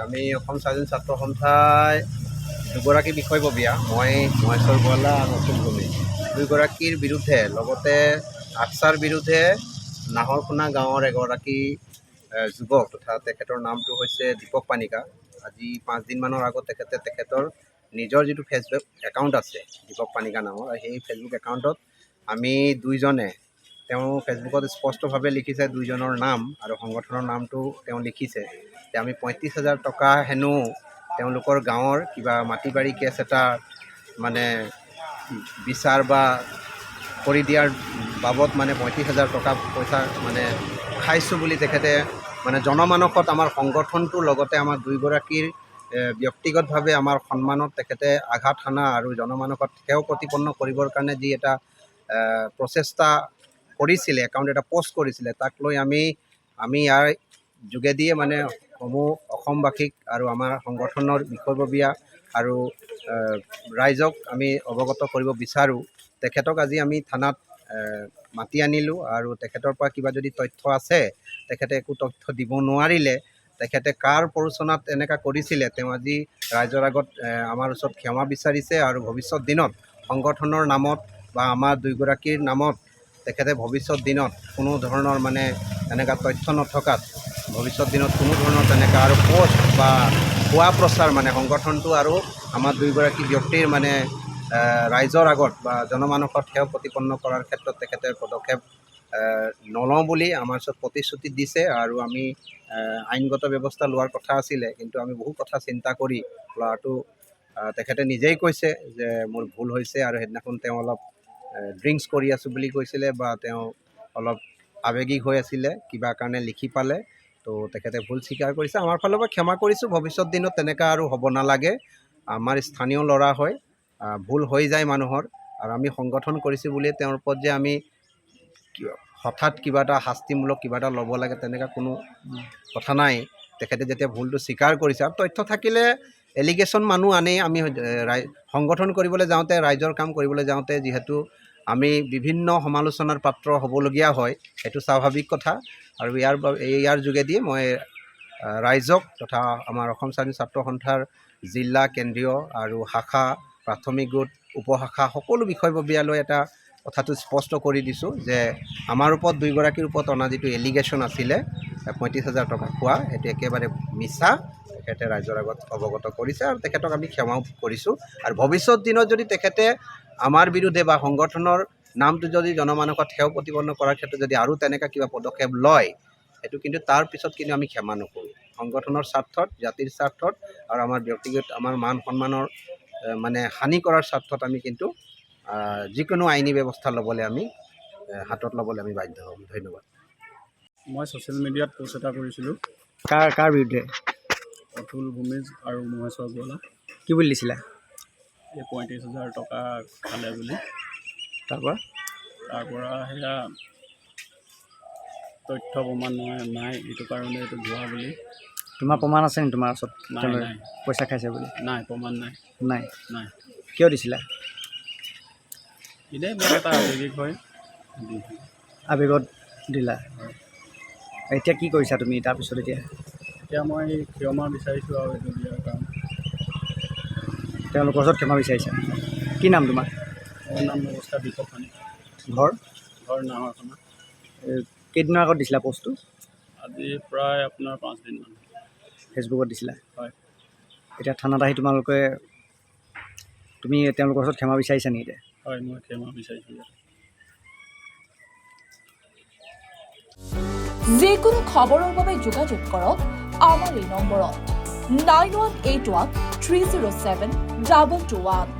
আমি অসম স্বাধীন ছাত্ৰ সন্থাই দুগৰাকী বিষয়ববীয়া মই মহেশ্বৰ গোৱালা আৰু অতুল ভূমি দুয়োগৰাকীৰ বিৰুদ্ধে লগতে আকছাৰ বিৰুদ্ধে নাহৰখোনা গাঁৱৰ এগৰাকী যুৱক তথা তেখেতৰ নামটো হৈছে দীপক পানিকা। আজি 5 দিনমানৰ আগত তেখেতৰ নিজৰ যিটো ফেচবুক একাউণ্ট আছে দীপক পানিকা নামৰ, সেই ফেচবুক একাউণ্টত আমি দুইজনে তেওঁ ফেচবুকত স্পষ্টভাৱে লিখিছে দুইজনৰ নাম আৰু সংগঠনৰ নামটো তেওঁ লিখিছে যে আমি 35,000 টকা হেনো তেওঁলোকৰ গাঁৱৰ কিবা মাটি বাৰী কেছ এটা মানে বিচাৰ বা কৰি দিয়াৰ বাবদ মানে 35,000 টকা পইচা মানে খাইছোঁ বুলি তেখেতে মানে জনমানসত আমাৰ সংগঠনটোৰ লগতে আমাৰ দুয়োগৰাকীৰ ব্যক্তিগতভাৱে আমাৰ সন্মানত তেখেতে আঘাত হানা আৰু জনমানসত সেও প্ৰতিপন্ন কৰিবৰ কাৰণে যি এটা প্ৰচেষ্টা কৰিছিলে, একাউণ্ট এটা পষ্ট কৰিছিলে, তাক লৈ আমি ইয়াৰ যোগেদিয়ে মানে সমূহ অসমবাসীক আৰু আমাৰ সংগঠনৰ বিষয়ববীয়া আৰু ৰাইজক আমি অৱগত কৰিব বিচাৰোঁ। তেখেতক আজি আমি থানাত মাতি আনিলোঁ আৰু তেখেতৰ পৰা কিবা যদি তথ্য আছে, তেখেতে একো তথ্য দিব নোৱাৰিলে, তেখেতে কাৰ প্ৰৰোচনাত এনেকুৱা কৰিছিলে তেওঁ আজি ৰাইজৰ আগত আমাৰ ওচৰত ক্ষমা বিচাৰিছে আৰু ভৱিষ্যত দিনত সংগঠনৰ নামত বা আমাৰ দুয়োগৰাকীৰ নামত তেখেতে ভৱিষ্যত দিনত কোনো ধৰণৰ মানে এনেকুৱা তথ্য নথকাত ভৱিষ্যত দিনত কোনো ধৰণৰ তেনেকুৱা আৰু পোষ্ট বা ভুৱা প্ৰচাৰ মানে সংগঠনটো আৰু আমাৰ দুয়োগৰাকী ব্যক্তিৰ মানে ৰাইজৰ আগত বা জনমানসত সেৱা প্ৰতিপন্ন কৰাৰ ক্ষেত্ৰত তেখেতে পদক্ষেপ নলওঁ বুলি আমাৰ ওচৰত প্ৰতিশ্ৰুতি দিছে আৰু আমি আইনগত ব্যৱস্থা লোৱাৰ কথা আছিলে, কিন্তু আমি বহু কথা চিন্তা কৰি ল'ৰাটো তেখেতে নিজেই কৈছে যে মোৰ ভুল হৈছে আৰু সেইদিনাখন তেওঁ অলপ ড্ৰিংকছ কৰি আছোঁ বুলি কৈছিলে বা তেওঁ অলপ আৱেগিক হৈ আছিলে, কিবা কাৰণে লিখি পালে, তো তেখেতে ভুল স্বীকাৰ কৰিছে। আমাৰ ফালৰ পৰা ক্ষমা কৰিছোঁ, ভৱিষ্যত দিনত তেনেকুৱা আৰু হ'ব নালাগে। আমাৰ স্থানীয় ল'ৰা হয়, ভুল হৈ যায় মানুহৰ আৰু আমি সংগঠন কৰিছোঁ বুলিয়ে তেওঁৰ ওপৰত যে আমি হঠাৎ কিবা এটা শাস্তিমূলক কিবা এটা ল'ব লাগে তেনেকুৱা কোনো কথা নাই। তেখেতে যেতিয়া ভুলটো স্বীকাৰ কৰিছে আৰু তথ্য থাকিলে এলিগেশ্যন মানুহ আনেই। আমি সংগঠন কৰিবলৈ যাওঁতে, ৰাইজৰ কাম কৰিবলৈ যাওঁতে যিহেতু আমি বিভিন্ন সমালোচনাৰ পাত্ৰ হ'বলগীয়া হয়, সেইটো স্বাভাৱিক কথা আৰু ইয়াৰ যোগেদিয়ে মই ৰাইজক তথা আমাৰ অসম স্বাধীন ছাত্ৰ সন্থাৰ জিলা, কেন্দ্ৰীয় আৰু শাখা, প্ৰাথমিক গোট, উপশাখা সকলো বিষয়ববীয়ালৈ এটা কথাটো স্পষ্ট কৰি দিছোঁ যে আমাৰ ওপৰত দুয়োগৰাকীৰ ওপৰত অনা যিটো এলিগেশ্যন আছিলে 35,000 টকা খোৱা, সেইটো একেবাৰে মিছা। তেখেতে ৰাইজৰ আগত অৱগত কৰিছে আৰু তেখেতক আমি ক্ষমাও কৰিছোঁ আৰু ভৱিষ্যত দিনত যদি তেখেতে আমাৰ বিৰুদ্ধে বা সংগঠনৰ নামটো যদি জনমানসত সেৱা প্ৰতিপন্ন কৰাৰ ক্ষেত্ৰত যদি আৰু তেনেকুৱা কিবা পদক্ষেপ লয়, সেইটো কিন্তু তাৰ পিছত কিন্তু আমি ক্ষমা নকৰোঁ। সংগঠনৰ স্বাৰ্থত, জাতিৰ স্বাৰ্থত আৰু আমাৰ ব্যক্তিগত আমাৰ মান সন্মানৰ মানে হানি কৰাৰ স্বাৰ্থত আমি কিন্তু যিকোনো আইনী ব্যৱস্থা ল'বলৈ আমি হাতত ল'বলৈ আমি বাধ্য হ'ম। ধন্যবাদ। মই ছ'চিয়েল মিডিয়াত পোষ্ট এটা কৰিছিলোঁ। কাৰ বিৰুদ্ধে? অতুল ভূমিজ আৰু মহেশ্বৰ গোৱালা। কি বুলি দিছিলা? এই 35,000 টকা খালে বুলি। তাৰপৰা সেয়া তথ্য প্ৰমাণ নাই, এইটো কাৰণে এইটো ভুৱা বুলি। তোমাৰ প্ৰমাণ আছে নেকি তোমাৰ ওচৰত? নাই। পইচা খাইছে বুলি? নাই, প্ৰমাণ নাই। নাই। কিয় দিছিলা? এনেই মোৰ এটা আৱেগিক হয়। আৱেগত দিলা? এতিয়া কি কৰিছা তুমি তাৰপিছত? এতিয়া মই ক্ষমা বিচাৰিছোঁ আৰু এইটো দিয়াৰ কাৰণে। তেওঁলোকৰ ওচৰত ক্ষমা বিচাৰিছা? কি নাম তোমাৰ? মোৰ নাম নমস্কাৰ দীপক পানিকা। ঘৰ নাহৰখোনা। কেইদিনৰ আগত দিছিলা পষ্টটো? আজি প্ৰায় আপোনাৰ 5 দিনমান। ফেচবুকত দিছিলা? হয়। এতিয়া থানাত আহি তুমি তেওঁলোকৰ ওচৰত ক্ষমা বিচাৰিছা নেকি এতিয়া? হয়, মই ক্ষমা বিচাৰিছোঁ। যিকোনো খবৰৰ বাবে যোগাযোগ কৰক আমাৰ এই নম্বৰত 9181 307 221।